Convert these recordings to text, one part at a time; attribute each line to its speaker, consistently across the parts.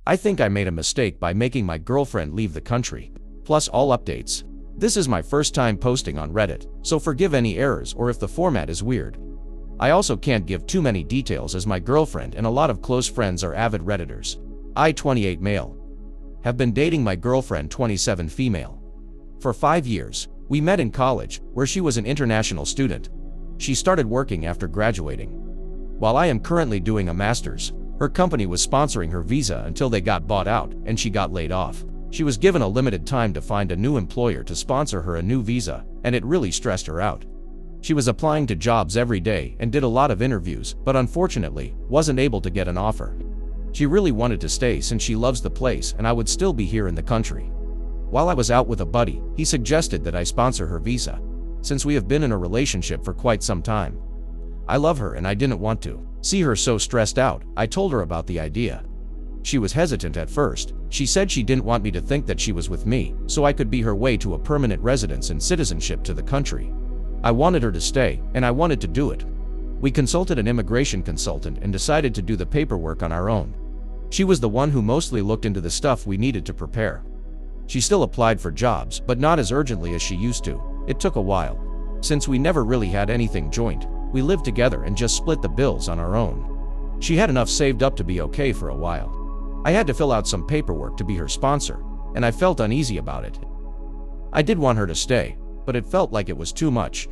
Speaker 1: I think I made a mistake by making my girlfriend leave the country. Plus all updates. This is my first time posting on Reddit, so forgive any errors or if the format is weird. I also can't give too many details as my girlfriend and a lot of close friends are avid Redditors. I, 28 male. Have been dating my girlfriend, 27 female. For 5 years. We met in college, where she was an international student. She started working after graduating. While I am currently doing a master's, her company was sponsoring her visa until they got bought out and she got laid off. She was given a limited time to find a new employer to sponsor her a new visa, and it really stressed her out. She was applying to jobs every day and did a lot of interviews, but unfortunately, wasn't able to get an offer. She really wanted to stay since she loves the place and I would still be here in the country. While I was out with a buddy, he suggested that I sponsor her visa, since we have been in a relationship for quite some time. I love her and I didn't want to see her so stressed out. I told her about the idea. She was hesitant at first. She said she didn't want me to think that she was with me, so I could be her way to a permanent residence and citizenship to the country. I wanted her to stay, and I wanted to do it. We consulted an immigration consultant and decided to do the paperwork on our own. She was the one who mostly looked into the stuff we needed to prepare. She still applied for jobs, but not as urgently as she used to. It took a while. Since we never really had anything joint, we lived together and just split the bills on our own. She had enough saved up to be okay for a while. I had to fill out some paperwork to be her sponsor, and I felt uneasy about it. I did want her to stay, but it felt like it was too much.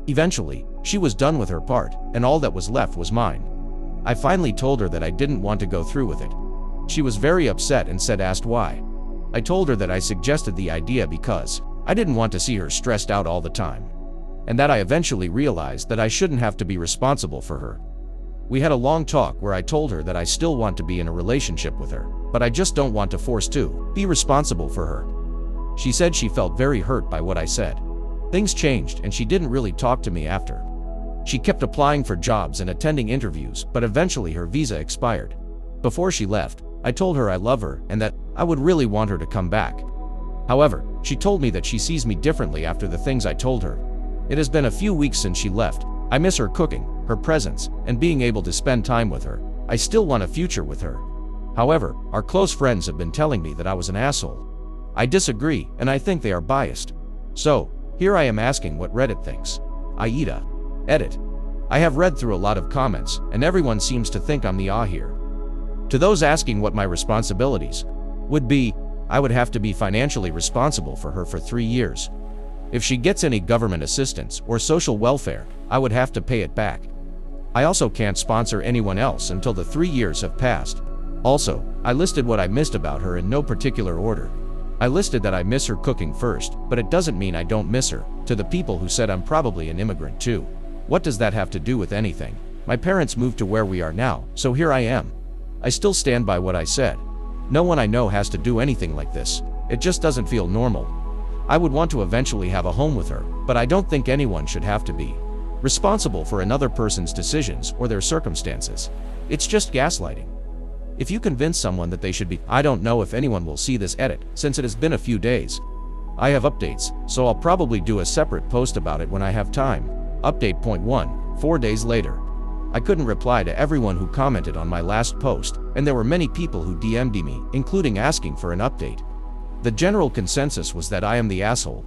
Speaker 1: Eventually, she was done with her part, and all that was left was mine. I finally told her that I didn't want to go through with it. She was very upset and asked why. I told her that I suggested the idea because I didn't want to see her stressed out all the time, and that I eventually realized that I shouldn't have to be responsible for her. We had a long talk where I told her that I still want to be in a relationship with her, but I just don't want to force to be responsible for her. She said she felt very hurt by what I said. Things changed and she didn't really talk to me after. She kept applying for jobs and attending interviews, but eventually her visa expired. Before she left, I told her I love her and that I would really want her to come back. However, she told me that she sees me differently after the things I told her. It has been a few weeks since she left. I miss her cooking, her presence, and being able to spend time with her. I still want a future with her. However, our close friends have been telling me that I was an asshole. I disagree, and I think they are biased. So, here I am asking what Reddit thinks. AITA. Edit. I have read through a lot of comments, and everyone seems to think I'm the here. To those asking what my responsibilities would be, I would have to be financially responsible for her for 3 years. If she gets any government assistance or social welfare, I would have to pay it back. I also can't sponsor anyone else until the 3 years have passed. Also, I listed what I missed about her in no particular order. I listed that I miss her cooking first, but it doesn't mean I don't miss her. To the people who said I'm probably an immigrant too. What does that have to do with anything? My parents moved to where we are now, so here I am. I still stand by what I said. No one I know has to do anything like this. It just doesn't feel normal. I would want to eventually have a home with her, but I don't think anyone should have to be responsible for another person's decisions or their circumstances. It's just gaslighting. If you convince someone that they should be, I don't know if anyone will see this edit, since it has been a few days. I have updates, so I'll probably do a separate post about it when I have time. Update point 1, 4 days later. I couldn't reply to everyone who commented on my last post, and there were many people who DM'd me, including asking for an update. The general consensus was that I am the asshole.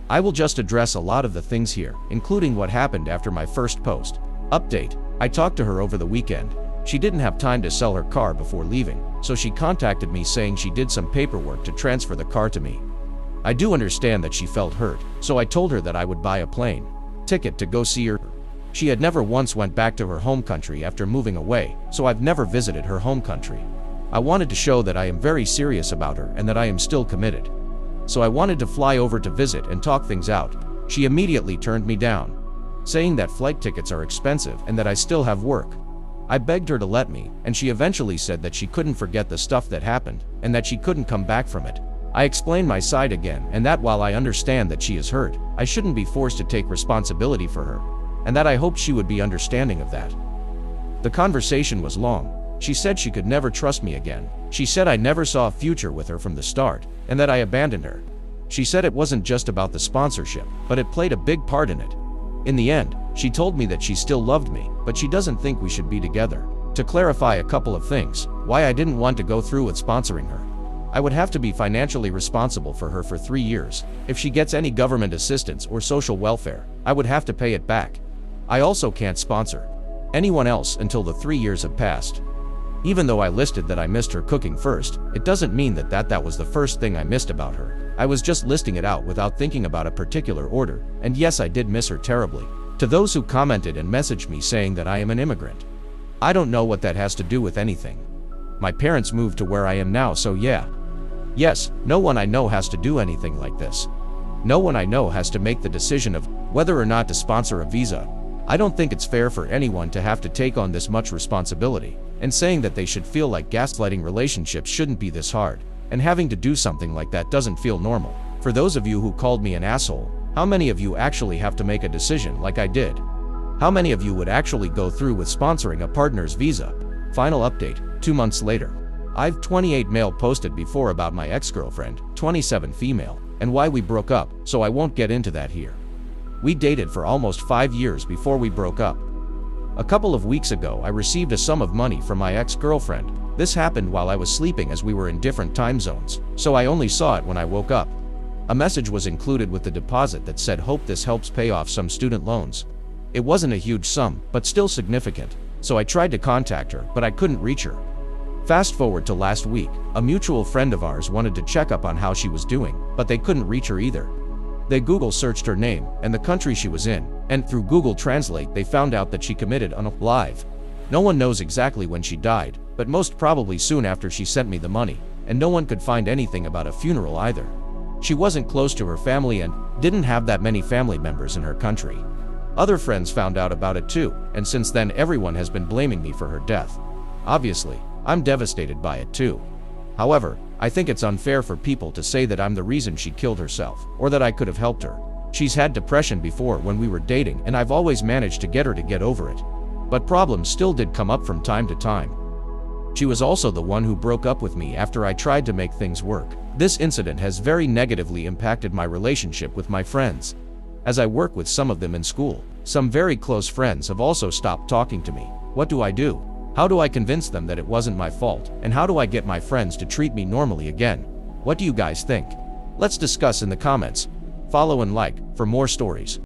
Speaker 1: I will just address a lot of the things here, including what happened after my first post. Update. I talked to her over the weekend. She didn't have time to sell her car before leaving, so she contacted me saying she did some paperwork to transfer the car to me. I do understand that she felt hurt, so I told her that I would buy a plane ticket to go see her. She had never once went back to her home country after moving away, so I've never visited her home country. I wanted to show that I am very serious about her and that I am still committed. So I wanted to fly over to visit and talk things out. She immediately turned me down, saying that flight tickets are expensive and that I still have work. I begged her to let me, and she eventually said that she couldn't forget the stuff that happened and that she couldn't come back from it. I explained my side again, and that while I understand that she is hurt, I shouldn't be forced to take responsibility for her, and that I hoped she would be understanding of that. The conversation was long. She said she could never trust me again. She said I never saw a future with her from the start, and that I abandoned her. She said it wasn't just about the sponsorship, but it played a big part in it. In the end, she told me that she still loved me, but she doesn't think we should be together. To clarify a couple of things, why I didn't want to go through with sponsoring her. I would have to be financially responsible for her for 3 years. If she gets any government assistance or social welfare, I would have to pay it back. I also can't sponsor anyone else until the 3 years have passed. Even though I listed that I missed her cooking first, it doesn't mean that was the first thing I missed about her. I was just listing it out without thinking about a particular order, and yes, I did miss her terribly. To those who commented and messaged me saying that I am an immigrant, I don't know what that has to do with anything. My parents moved to where I am now, so yeah. Yes, no one I know has to do anything like this. No one I know has to make the decision of whether or not to sponsor a visa. I don't think it's fair for anyone to have to take on this much responsibility, and saying that they should feel like gaslighting relationships shouldn't be this hard, and having to do something like that doesn't feel normal. For those of you who called me an asshole, how many of you actually have to make a decision like I did? How many of you would actually go through with sponsoring a partner's visa? Final update, 2 months later. I've 28 male posted before about my ex-girlfriend, 27 female, and why we broke up, so I won't get into that here. We dated for almost 5 years before we broke up. A couple of weeks ago I received a sum of money from my ex-girlfriend. This happened while I was sleeping as we were in different time zones, so I only saw it when I woke up. A message was included with the deposit that said, "Hope this helps pay off some student loans." It wasn't a huge sum, but still significant, so I tried to contact her, but I couldn't reach her. Fast forward to last week, a mutual friend of ours wanted to check up on how she was doing, but they couldn't reach her either. They Google searched her name and the country she was in, and through Google Translate they found out that she committed unalive. No one knows exactly when she died, but most probably soon after she sent me the money, and no one could find anything about a funeral either. She wasn't close to her family and didn't have that many family members in her country. Other friends found out about it too, and since then everyone has been blaming me for her death. Obviously, I'm devastated by it too. However, I think it's unfair for people to say that I'm the reason she killed herself, or that I could have helped her. She's had depression before when we were dating, and I've always managed to get her to get over it. But problems still did come up from time to time. She was also the one who broke up with me after I tried to make things work. This incident has very negatively impacted my relationship with my friends. As I work with some of them in school, some very close friends have also stopped talking to me. What do I do? How do I convince them that it wasn't my fault? And how do I get my friends to treat me normally again? What do you guys think? Let's discuss in the comments. Follow and like for more stories.